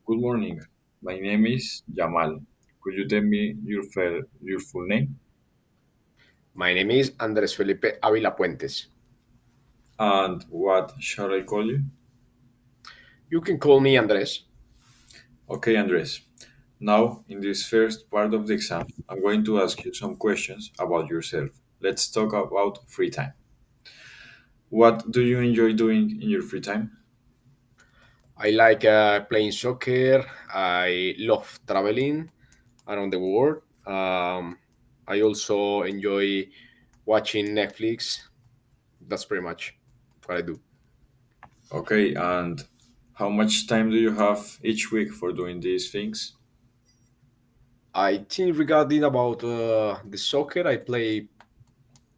Good morning. My name is Jamal. Could you tell me your full name? My name is Andres Felipe Avila Puentes. And what shall I call you? You can call me Andres. Okay, Andres. Now, in this first part of the exam, I'm going to ask you some questions about yourself. Let's talk about free time. What do you enjoy doing in your free time? I like playing soccer. I love traveling around the world. I also enjoy watching Netflix. That's pretty much what I do. Okay, and how much time do you have each week for doing these things? I think regarding about the soccer, I play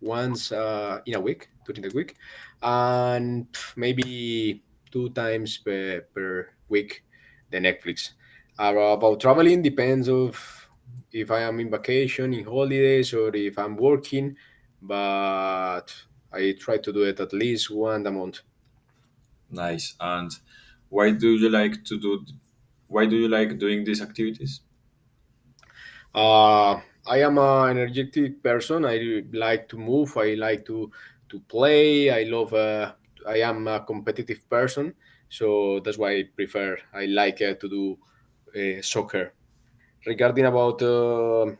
once in a week, during the week, and maybe two times per week the Netflix. About traveling depends of if I am in vacation, in holidays, or if I'm working, but I try to do it at least one a month. Nice. And why do you like to do why do you like doing these activities? I am an energetic person. I like to move. I like to play. I am a competitive person, so that's why I prefer. I like to do soccer. Regarding about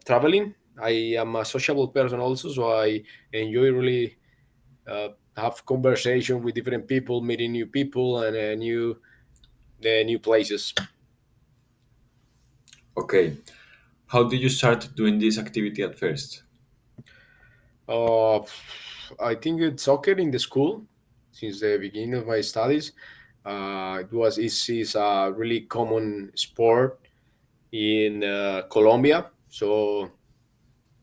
traveling, I am a sociable person also, so I enjoy really have conversation with different people, meeting new people and new places. Okay. How did you start doing this activity at first? Uh, I think it's soccer in the school since the beginning of my studies. It's a really common sport in Colombia, so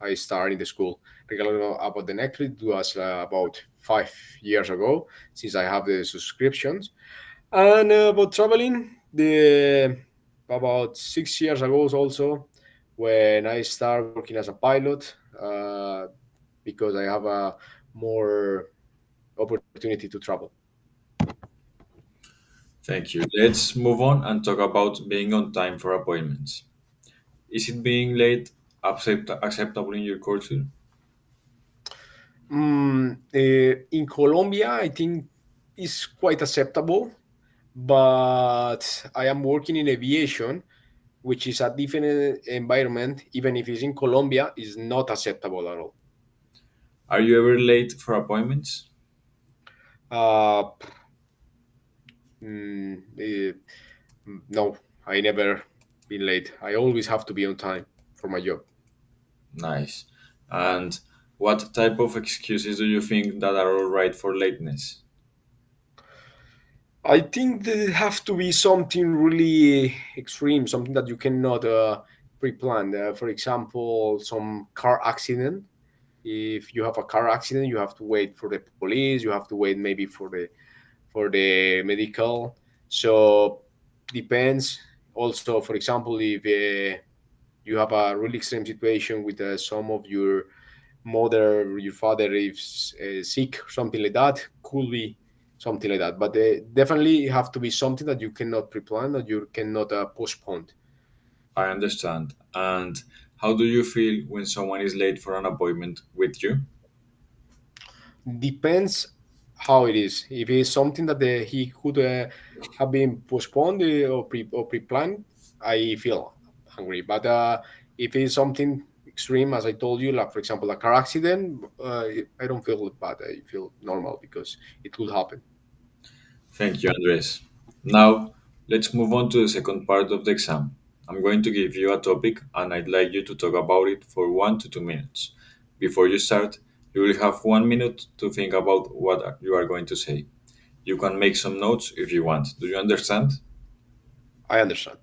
I started in the school. Regarding about the Netflix, it was about 5 years ago since I have the subscriptions. And about traveling, the about 6 years ago also when I started working as a pilot because I have a more opportunity to travel. Thank you. Let's move on and talk about being on time for appointments. Is it being late acceptable in your culture? In Colombia, I think it's quite acceptable, but I am working in aviation, which is a different environment. Even if it's in Colombia, is not acceptable at all. Are you ever late for appointments? Uh, eh, no, I never been late. I always have to be on time for my job. Nice. And what type of excuses do you think that are all right for lateness? I think there have to be something really extreme, something that you cannot pre-plan. For example, some car accident. If you have a car accident, you have to wait for the police. You have to wait maybe for the medical. So depends. Also, for example, if you have a really extreme situation with some of your mother, your father is sick, something like that, could be something like that. But definitely have to be something that you cannot pre-plan, that you cannot postpone. I understand. And how do you feel when someone is late for an appointment with you? Depends how it is. If it's something that he could have been postponed or pre-planned, I feel angry. But if it's something extreme, as I told you, like for example a car accident, I don't feel bad. I feel normal because it could happen. Thank you, Andres. Now, let's move on to the second part of the exam. I'm going to give you a topic and I'd like you to talk about it for 1 to 2 minutes. Before you start, you will have 1 minute to think about what you are going to say. You can make some notes if you want. Do you understand? I understand.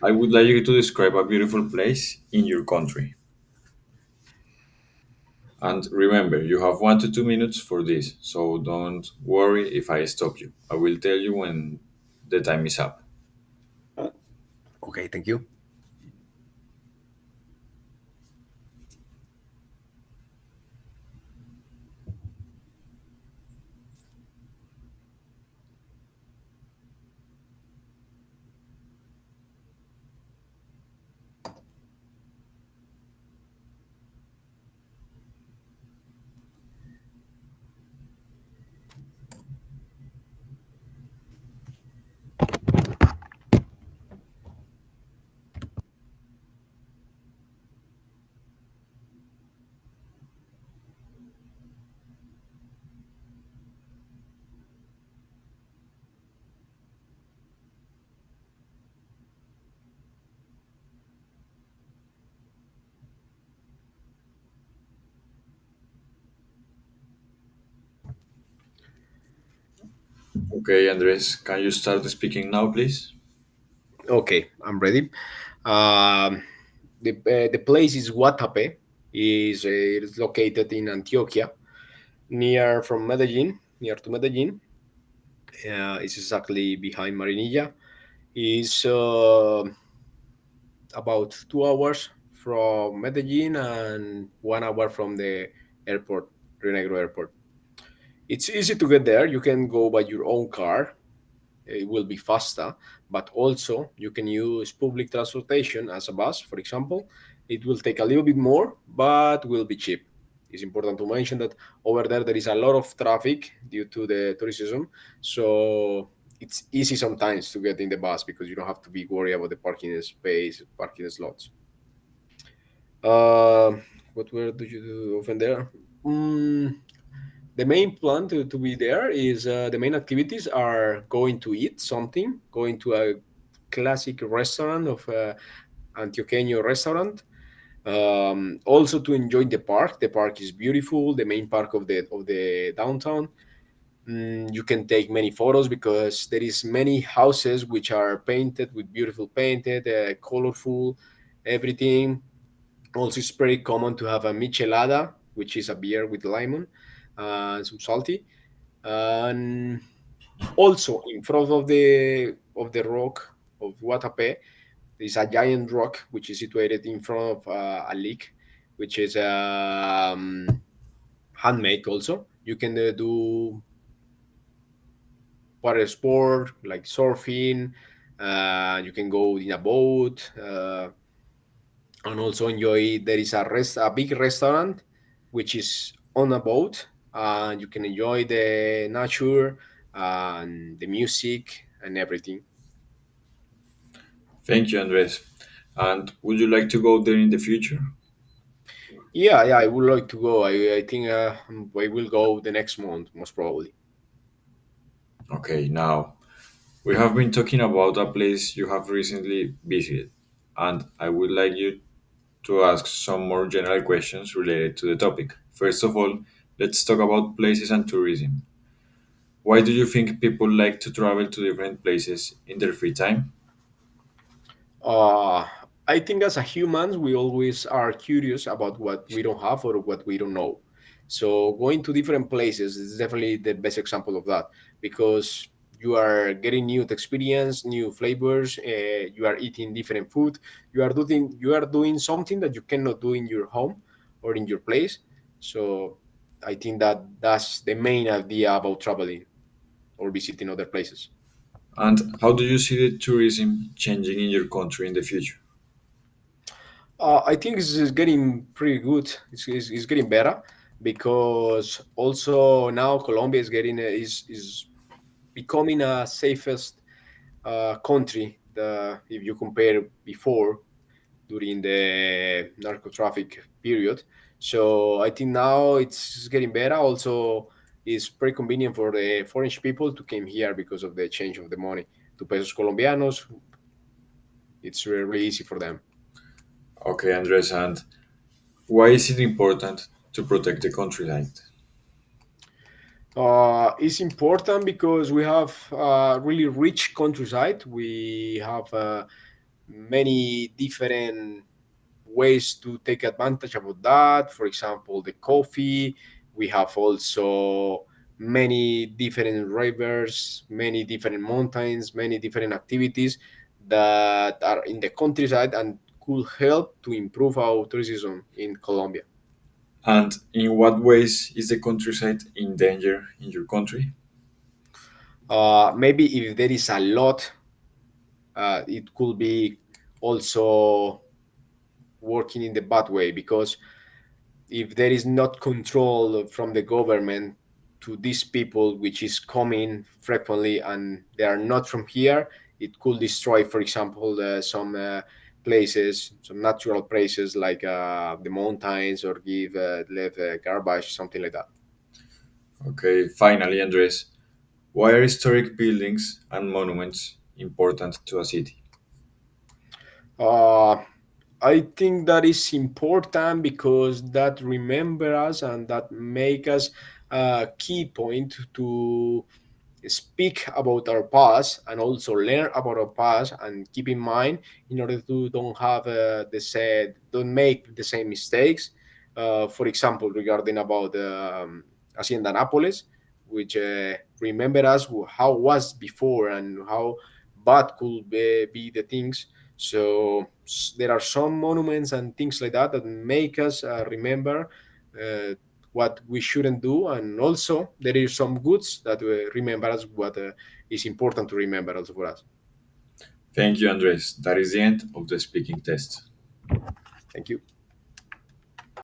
I would like you to describe a beautiful place in your country. And remember, you have 1 to 2 minutes for this, so don't worry if I stop you. I will tell you when the time is up. Okay, thank you. Okay, Andres, can you start speaking now, please? Okay, I'm ready. Um, the place is Guatape. It is located in Antioquia, near from Medellin, near to Medellin. It's exactly behind Marinilla. Is about 2 hours from Medellin and 1 hour from the airport, Rio Negro Airport. It's easy to get there. You can go by your own car. It will be faster, but also you can use public transportation as a bus, for example. It will take a little bit more, but will be cheap. It's important to mention that over there is a lot of traffic due to the tourism, so it's easy sometimes to get in the bus because you don't have to be worried about the parking space, parking slots. Uh, what were do you do over there? Mm, the main plan to be there is the main activities are going to eat something, going to a classic restaurant of Antioqueño restaurant. Also to enjoy the park. The park is beautiful. The main park of the downtown. You can take many photos because there is many houses which are painted with beautiful painted, colorful, everything. Also, it's very common to have a michelada, which is a beer with lemon and some salty. And also, in front of the rock of Guatapé, there's a giant rock which is situated in front of a lake, which is handmade. Also, you can do water sport like surfing. You can go in a boat. And also enjoy there is a big restaurant which is on a boat and you can enjoy the nature and the music and everything. Thank you, Andres. And would you like to go there in the future? Yeah, I would like to go. I think I will go the next month most probably. Okay, now we have been talking about a place you have recently visited, and I would like you to ask some more general questions related to the topic. First of all, let's talk about places and tourism. Why do you think people like to travel to different places in their free time? uh, I think as a humans we always are curious about what we don't have or what we don't know. So going to different places is definitely the best example of that because you are getting new experience, new flavors. You are eating different food. You are doing something that you cannot do in your home or in your place. So I think that that's the main idea about traveling or visiting other places. And how do you see the tourism changing in your country in the future? I think it's getting pretty good. It's getting better because also now Colombia is getting is becoming a safest country. If you compare before during the narco traffic period, so I think now it's getting better. Also, it's pretty convenient for the foreign people to come here because of the change of the money to pesos colombianos. It's really easy for them. Okay, Andres, and why is it important to protect the countryside? It's important because we have really rich countryside. We have many different ways to take advantage of that. For example, the coffee. We have also many different rivers, many different mountains, many different activities that are in the countryside and could help to improve our tourism in Colombia. And in what ways is the countryside in danger in your country? Maybe if there is a lot, it could be also working in the bad way because if there is not control from the government to these people which is coming frequently and they are not from here, it could destroy for example some places, some natural places like the mountains or give leave garbage, something like that. Okay, finally, Andres, why are historic buildings and monuments important to a city? uh, I think that is important because that remember us and that make us a key point to speak about our past and also learn about our past and keep in mind in order to don't have don't make the same mistakes. For example, regarding about Hacienda Nápoles, which remember us how was before and how bad could be the things. So there are some monuments and things like that that make us remember uh, what we shouldn't do, and also there is some goods that remember us what is important to remember also for us. Thank you, Andres. That is the end of the speaking test. Thank you.